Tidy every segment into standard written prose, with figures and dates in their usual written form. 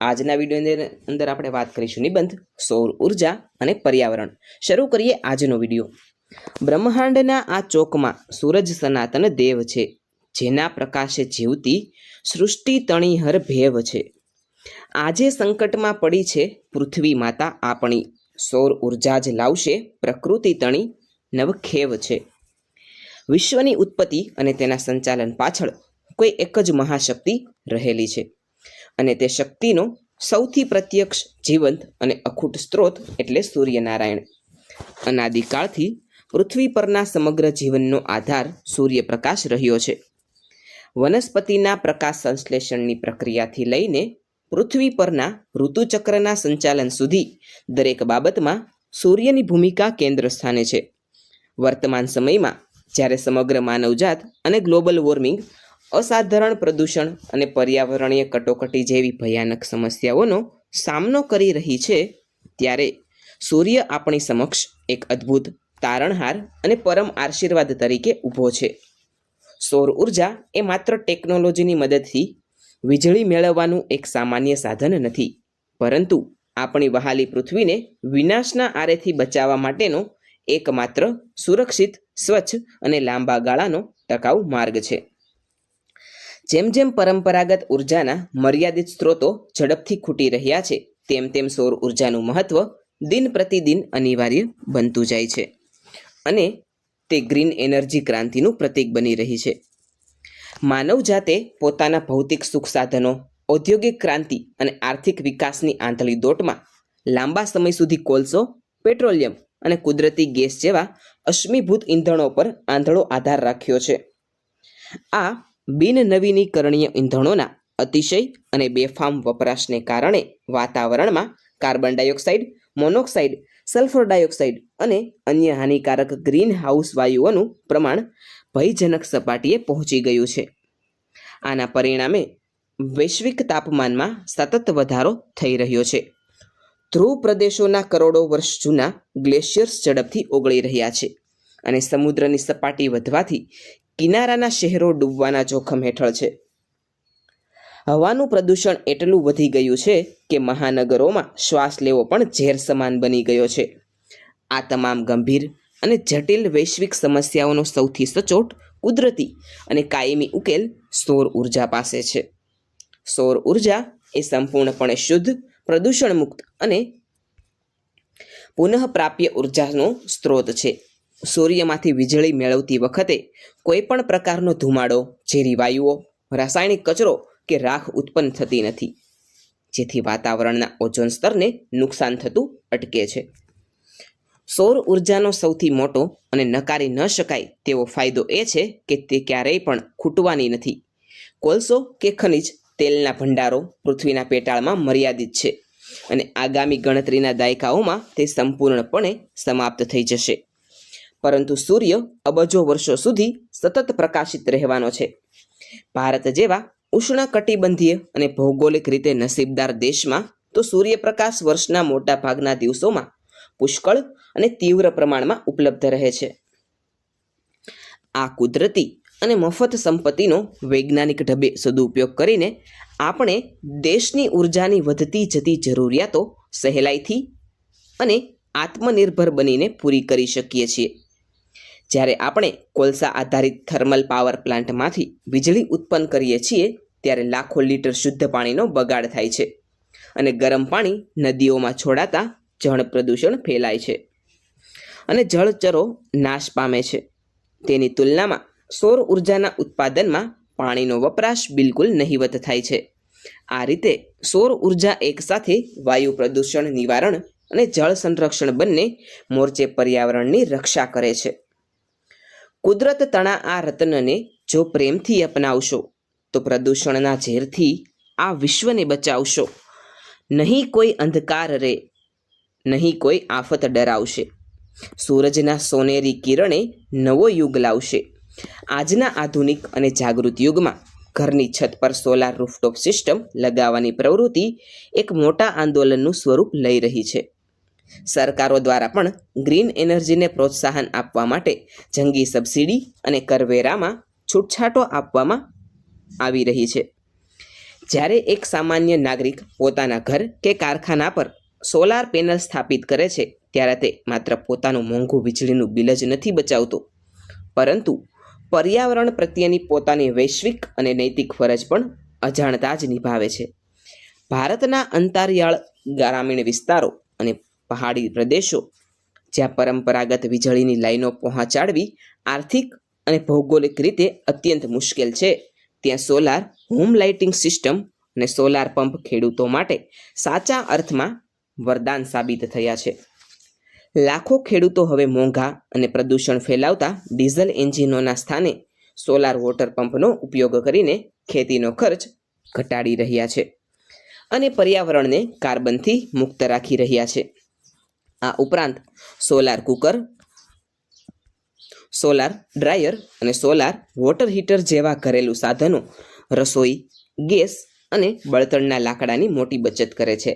આજના વિડીયોની અંદર આપણે વાત કરીશું નિબંધ સૌર ઉર્જા અને પર્યાવરણ. શરૂ કરીએ આજનો વિડીયો. બ્રહ્માંડના આ ચોકમાં સૂરજ સનાતન દેવ છે, જેના પ્રકાશે જીવતી સૃષ્ટિ તણીહર ભેવ છે. આજે સંકટમાં પડી છે પૃથ્વી માતા આપણી, સૌર ઉર્જા જ લાવશે પ્રકૃતિ તણી નવખેવ છે. વિશ્વની ઉત્પત્તિ અને તેના સંચાલન પાછળ કોઈ એક જ મહાશક્તિ રહેલી છે, અને તે શક્તિનો સૌથી પ્રત્યક્ષ, જીવંત અને અખૂટ સ્ત્રોત એટલે સૂર્યનારાયણ. અનાદિકાળથી પૃથ્વી પરના સમગ્ર જીવનનો આધાર સૂર્યપ્રકાશ રહ્યો છે. વનસ્પતિના પ્રકાશ સંશ્લેષણની પ્રક્રિયાથી લઈને પૃથ્વી પરના ઋતુચક્રના સંચાલન સુધી દરેક બાબતમાં સૂર્યની ભૂમિકા કેન્દ્ર સ્થાને છે. વર્તમાન સમયમાં જ્યારે સમગ્ર માનવજાત અને ગ્લોબલ વોર્મિંગ, અસાધારણ પ્રદૂષણ અને પર્યાવરણીય કટોકટી જેવી ભયાનક સમસ્યાઓનો સામનો કરી રહી છે, ત્યારે સૂર્ય આપણી સમક્ષ એક અદ્ભુત તારણહાર અને પરમ આશીર્વાદ તરીકે ઊભો છે. સૌર ઉર્જા એ માત્ર ટેકનોલોજીની મદદથી વીજળી મેળવવાનું એક સામાન્ય સાધન નથી, પરંતુ આપણી વહાલી પૃથ્વીને વિનાશના આરેથી બચાવવા માટેનો એકમાત્ર સુરક્ષિત, સ્વચ્છ અને લાંબા ગાળાનો ટકાઉ માર્ગ છે. જેમ જેમ પરંપરાગત ઉર્જાના મર્યાદિત સ્ત્રોતો ઝડપથી ખૂટી રહ્યા છે, તેમ તેમ સૌર ઉર્જાનું મહત્વ દિન પ્રતિદિન અનિવાર્ય બનતું જાય છે, અને તે ગ્રીન એનર્જી ક્રાંતિનું પ્રતીક બની રહી છે. માનવજાતે પોતાના ભૌતિક સુખ સાધનો, ઔદ્યોગિક ક્રાંતિ અને આર્થિક વિકાસની આંધળી દોટમાં લાંબા સમય સુધી કોલસો, પેટ્રોલિયમ અને કુદરતી ગેસ જેવા અશ્મિભૂત ઇંધણો પર આંધળો આધાર રાખ્યો છે. આ બિન નવીનીકરણીય ઇંધણોના અતિશય અને બેફામ વપરાશને કારણે વાતાવરણમાં carbon dioxide, monoxide, sulphur dioxide અને અન્ય હાનિકારક ગ્રીન હાઉસ વાયુઓનું પ્રમાણ ભયજનક સપાટીએ પહોંચી ગયું છે. આના પરિણામે વૈશ્વિક તાપમાનમાં સતત વધારો થઈ રહ્યો છે. ધ્રુવ પ્રદેશોના કરોડો વર્ષ જૂના ગ્લેશિયર્સ ઝડપથી ઓગળી રહ્યા છે, અને સમુદ્રની સપાટી વધવાથી કિનારાના શહેરો ડૂબવાના જોખમ હેઠળ છે. હવાનું પ્રદૂષણ એટલું વધી ગયું છે કે મહાનગરોમાં શ્વાસ લેવો પણ ઝેર સમાન બની ગયો છે. આ તમામ ગંભીર અને જટિલ વૈશ્વિક સમસ્યાઓનો સૌથી સચોટ, કુદરતી અને કાયમી ઉકેલ સૌર ઉર્જા પાસે છે. સૌર ઉર્જા એ સંપૂર્ણપણે શુદ્ધ, પ્રદૂષણ મુક્ત અને પુનઃપ્રાપ્ય ઉર્જાનો સ્ત્રોત છે. સૂર્યમાંથી વીજળી મેળવતી વખતે કોઈ પણ પ્રકારનો ધુમાડો, ઝેરી વાયુઓ, રાસાયણિક કચરો કે રાખ ઉત્પન્ન થતી નથી, જેથી વાતાવરણના ઓઝોન સ્તરને નુકસાન થતું અટકે છે. સૌર ઉર્જાનો સૌથી મોટો અને નકારી ન શકાય તેવો ફાયદો એ છે કે તે ક્યારેય પણ ખૂટવાની નથી. કોલસો કે ખનિજ તેલના ભંડારો પૃથ્વીના પેટાળમાં મર્યાદિત છે, અને આગામી ગણતરીના દાયકાઓમાં તે સંપૂર્ણપણે સમાપ્ત થઈ જશે. પરંતુ સૂર્ય અબજો વર્ષો સુધી સતત પ્રકાશિત રહેવાનો છે. ભારત જેવા ઉષ્ણકટિબંધીય અને ભૌગોલિક રીતે નસીબદાર દેશમાં તો સૂર્યપ્રકાશ વર્ષના મોટા ભાગના દિવસોમાં પુષ્કળ અને તીવ્ર પ્રમાણમાં ઉપલબ્ધ રહે છે. આ કુદરતી અને મફત સંપત્તિનો વૈજ્ઞાનિક ઢબે સદુપયોગ કરીને આપણે દેશની ઉર્જાની વધતી જતી જરૂરિયાતો સહેલાઈથી અને આત્મનિર્ભર બનીને પૂરી કરી શકીએ છીએ. જ્યારે આપણે કોલસા આધારિત થર્મલ પાવર પ્લાન્ટમાંથી વીજળી ઉત્પન્ન કરીએ છીએ, ત્યારે લાખો લીટર શુદ્ધ પાણીનો બગાડ થાય છે, અને ગરમ પાણી નદીઓમાં છોડાતા જળ પ્રદૂષણ ફેલાય છે, અને જળચરો નાશ પામે છે. તેની તુલનામાં સૌર ઉર્જાના ઉત્પાદનમાં પાણીનો વપરાશ બિલકુલ નહિવત થાય છે. આ રીતે સૌર ઉર્જા એકસાથે વાયુ પ્રદૂષણ નિવારણ અને જળ સંરક્ષણ બંને મોરચે પર્યાવરણની રક્ષા કરે છે. કુદરત તણા આ રત્નને જો પ્રેમથી અપનાવશો, તો પ્રદૂષણના ઝેરથી આ વિશ્વને બચાવશો. નહીં કોઈ અંધકાર રે, નહીં કોઈ આફત ડરાવશે. સૂરજના સોનેરી કિરણે નવો યુગ લાવશે. આજના આધુનિક અને જાગૃત યુગમાં ઘરની છત પર સોલાર રૂફટોપ સિસ્ટમ લગાવવાની પ્રવૃત્તિ એક મોટા આંદોલનનું સ્વરૂપ લઈ રહી છે. સરકારો દ્વારા પણ ગ્રીન એનર્જીને પ્રોત્સાહન આપવા માટે જંગી સબસિડી અને કરવેરામાં છૂટછાટો આપવામાં આવી રહી છે. જ્યારે એક સામાન્ય નાગરિક પોતાના ઘર કે કારખાના પર સોલાર પેનલ સ્થાપિત કરે છે ત્યારે તે માત્ર પોતાનું મોંઘું વીજળીનું બિલ જ નથી બચાવતો, પરંતુ પર્યાવરણ પ્રત્યેની પોતાની વૈશ્વિક અને નૈતિક ફરજ પણ અજાણતા જ નિભાવે છે. ભારતના અંતરિયાળ ગ્રામીણ વિસ્તારો અને પહાડી પ્રદેશો જ્યાં પરંપરાગત વીજળીની લાઈનો પહોંચાડવી આર્થિક અને ભૌગોલિક રીતે અત્યંત મુશ્કેલ છે, ત્યાં સોલાર હોમ લાઇટિંગ સિસ્ટમ અને સોલાર પંપ ખેડૂતો માટે સાચા અર્થમાં વરદાન સાબિત થયા છે. લાખો ખેડૂતો હવે મોંઘા અને પ્રદૂષણ ફેલાવતા ડીઝલ એન્જિનોના સ્થાને સોલાર વોટર પંપનો ઉપયોગ કરીને ખેતીનો ખર્ચ ઘટાડી રહ્યા છે અને પર્યાવરણને કાર્બનથી મુક્ત રાખી રહ્યા છે. આ ઉપરાંત સોલાર કુકર, સોલાર ડ્રાયર અને સોલાર વોટર હીટર જેવા ઘરેલું સાધનો રસોઈ, ગેસ અને બળતણના લાકડાની મોટી બચત કરે છે.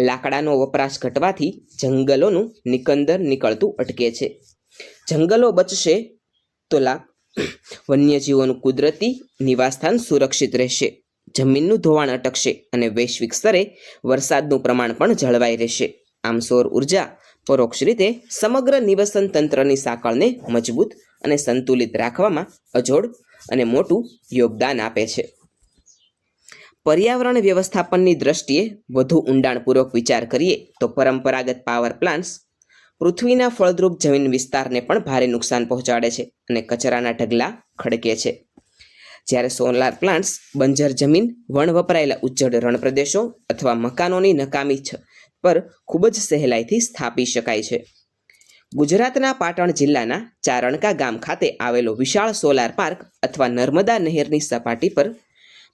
લાકડાનો વપરાશ ઘટવાથી જંગલોનું નિકંદર નીકળતું અટકે છે. જંગલો બચશે તો વન્યજીવોનું કુદરતી નિવાસસ્થાન સુરક્ષિત રહેશે, જમીનનું ધોવાણ અટકશે અને વૈશ્વિક સ્તરે વરસાદનું પ્રમાણ પણ જળવાઈ રહેશે. આમ સૌર ઉર્જા પરોક્ષ રીતે સમગ્ર નિવસન તંત્રની સાંકળને મજબૂત અને સંતુલિત રાખવામાં અજોડ અને મોટું યોગદાન આપે છે. પર્યાવરણ વ્યવસ્થાપનની દ્રષ્ટિએ વધુ ઊંડાણપૂર્વક વિચાર કરીએ તો પરંપરાગત પાવર પ્લાન્ટ્સ પૃથ્વીના ફળદ્રુપ જમીન વિસ્તારને પણ ભારે નુકસાન પહોંચાડે છે અને કચરાના ઢગલા ખડકે છે. જ્યારે સોલાર પ્લાન્ટ્સ બંજર જમીન, વણ વપરાયેલા ઉજ્જડ રણ પ્રદેશો અથવા મકાનોની નકામી છત પર ખૂબ જ સહેલાઈથી સ્થાપી શકાય છે. ગુજરાતના પાટણ જિલ્લાના ચારણકા ગામ ખાતે આવેલો વિશાળ સોલાર પાર્ક અથવા નર્મદા નહેરની સપાટી પર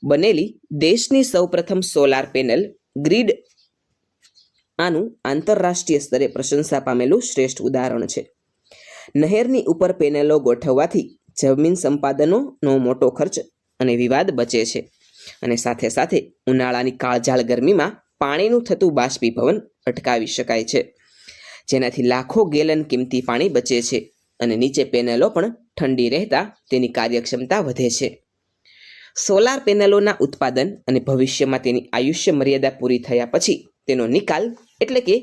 બનેલી દેશની સૌપ્રથમ સોલાર પેનલ ગ્રીડ આનું આંતરરાષ્ટ્રીય સ્તરે પ્રશંસા પામેલું શ્રેષ્ઠ ઉદાહરણ છે. નહેરની ઉપર પેનલો ગોઠવવાથી જમીન સંપાદનોનો મોટો ખર્ચ અને વિવાદ બચે છે અને સાથે સાથે ઉનાળાની કાળઝાળ ગરમીમાં પાણીનું થતું બાષ્પીભવન અટકાવી શકાય છે, જેનાથી લાખો ગેલન કિંમતી પાણી બચે છે અને નીચે પેનલો પણ ઠંડી રહેતા તેની કાર્યક્ષમતા વધે છે. સોલાર પેનલોના ઉત્પાદન અને ભવિષ્યમાં તેની આયુષ્ય મર્યાદા પૂરી થયા પછી તેનો નિકાલ એટલે કે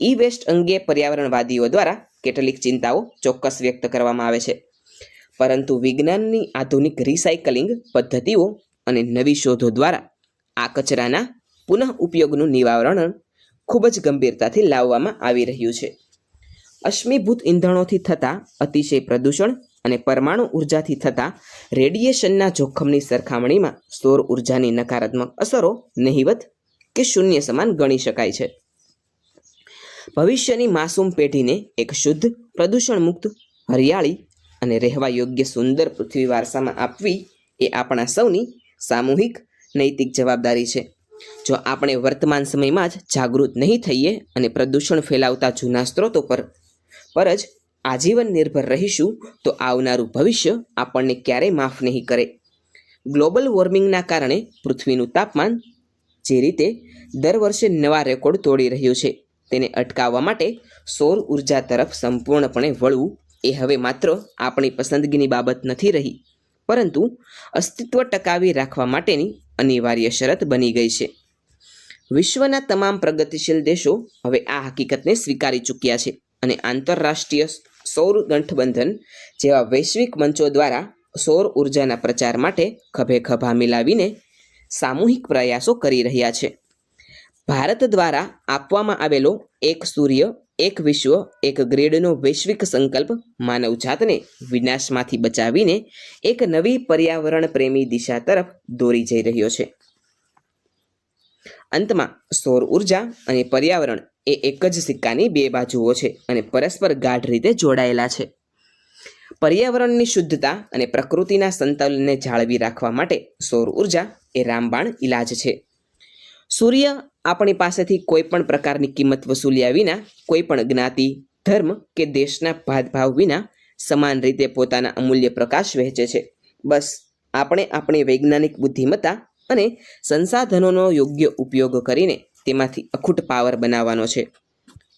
ઈ વેસ્ટ અંગે પર્યાવરણવાદીઓ દ્વારા કેટલીક ચિંતાઓ ચોક્કસ વ્યક્ત કરવામાં આવે છે, પરંતુ વિજ્ઞાનની આધુનિક રિસાયકલિંગ પદ્ધતિઓ અને નવી શોધો દ્વારા આ કચરાના પુનઃ ઉપયોગનું નિવારણ ખૂબ જ ગંભીરતાથી લાવવામાં આવી રહ્યું છે. અશ્મિભૂત ઇંધણોથી થતા અતિશય પ્રદૂષણ અને પરમાણુ ઉર્જાથી થતા રેડિયેશનના જોખમની સરખામણીમાં સૌર ઉર્જાની નકારાત્મક અસરો નહિવત કે શૂન્ય સમાન ગણી શકાય છે. ભવિષ્યની માસૂમ પેઢીને એક શુદ્ધ, પ્રદૂષણ મુક્ત, હરિયાળી અને રહેવા યોગ્ય સુંદર પૃથ્વી વારસામાં આપવી એ આપણા સૌની સામૂહિક નૈતિક જવાબદારી છે. જો આપણે વર્તમાન સમયમાં જ જાગૃત નહીં થઈએ અને પ્રદૂષણ ફેલાવતા જૂના સ્ત્રોતો પર જ આજીવન નિર્ભર રહીશું તો આવનારું ભવિષ્ય આપણને ક્યારેય માફ નહીં કરે. ગ્લોબલ વોર્મિંગના કારણે પૃથ્વીનું તાપમાન જે રીતે દર વર્ષે નવા રેકોર્ડ તોડી રહ્યું છે, તેને અટકાવવા માટે સૌર ઉર્જા તરફ સંપૂર્ણપણે વળવું એ હવે માત્ર આપણી પસંદગીની બાબત નથી રહી, પરંતુ અસ્તિત્વ ટકાવી રાખવા માટેની અનિવાર્ય શરત બની ગઈ છે. વિશ્વના તમામ પ્રગતિશીલ દેશો હવે આ હકીકતને સ્વીકારી ચૂક્યા છે અને આંતરરાષ્ટ્રીય સૌર ગઠબંધન જેવા વૈશ્વિક મંચો દ્વારા સૌર ઉર્જાના પ્રચાર માટે ખભે ખભા મિલાવીને સામૂહિક પ્રયાસો કરી રહ્યા છે. ભારત દ્વારા આપવામાં આવેલો એક સૂર્ય, એક વિશ્વ, એક ગ્રીડનો વૈશ્વિક સંકલ્પ માનવજાતને વિનાશમાંથી બચાવીને એક નવી પર્યાવરણ પ્રેમી દિશા તરફ દોરી જઈ રહ્યો છે. અંતમાં સૌર ઉર્જા અને પર્યાવરણ એ એક જ સિક્કાની બે બાજુઓ છે અને પરસ્પર ગાઢ રીતે જોડાયેલા છે. પર્યાવરણની શુદ્ધતા અને પ્રકૃતિના સંતુલનને જાળવી રાખવા માટે સૌર ઉર્જા એ રામબાણ ઇલાજ છે. સૂર્ય આપણી પાસેથી કોઈ પણ પ્રકારની કિંમત વસૂલ્યા વિના, કોઈ પણ જ્ઞાતિ, ધર્મ કે દેશના ભેદભાવ વિના સમાન રીતે પોતાના અમૂલ્ય પ્રકાશ વહેંચે છે. બસ આપણે આપણી વૈજ્ઞાનિક બુદ્ધિમત્તા અને સંસાધનોનો યોગ્ય ઉપયોગ કરીને તેમાંથી અખૂટ પાવર બનાવવાનો છે.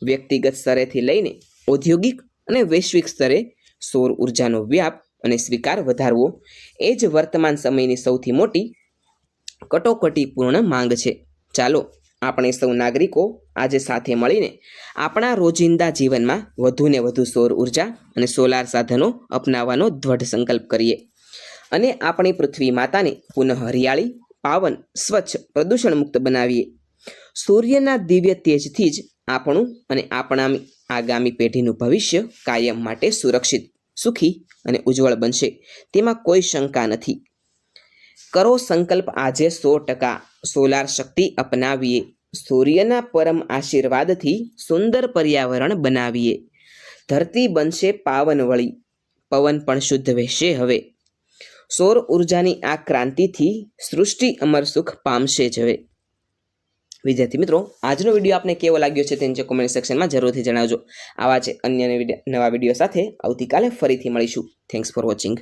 વ્યક્તિગત સ્તરેથી લઈને ઔદ્યોગિક અને વૈશ્વિક સ્તરે સૌર ઉર્જાનો વ્યાપ અને સ્વીકાર વધારવો એ જ વર્તમાન સમયની સૌથી મોટી કટોકટીપૂર્ણ માંગ છે. ચાલો આપણે સૌ નાગરિકો આજે સાથે મળીને આપણા રોજિંદા જીવનમાં વધુને વધુ સૌર ઉર્જા અને સોલાર સાધનો અપનાવવાનો દ્રઢ સંકલ્પ કરીએ અને આપણી પૃથ્વી માતાને પુનઃ હરિયાળી, પાવન, સ્વચ્છ, પ્રદૂષણ મુક્ત બનાવીએ. સૂર્યના દિવ્ય તેજથી જ આપણું અને આપણા આગામી પેઢીનું ભવિષ્ય કાયમ માટે સુરક્ષિત, સુખી અને ઉજ્જવળ બનશે, તેમાં કોઈ શંકા નથી. કરો સંકલ્પ આજે 100% સોલાર શક્તિ અપનાવીએ. સૂર્યના પરમ આશીર્વાદથી સુંદર પર્યાવરણ બનાવીએ. ધરતી બનશે પાવનવળી, પવન પણ શુદ્ધ વહેશે હવે. સૌર ઉર્જાની આ ક્રાંતિથી સૃષ્ટિ અમર સુખ પામશે જ હવે. વિદ્યાર્થી મિત્રો, આજનો વિડીયો આપને કેવો લાગ્યો છે તે નીચે કોમેન્ટ સેક્શનમાં જરૂરથી જણાવજો. આવા છે અન્ય નવા વિડીયો સાથે આવતીકાલે ફરીથી મળીશું. Thanks for watching.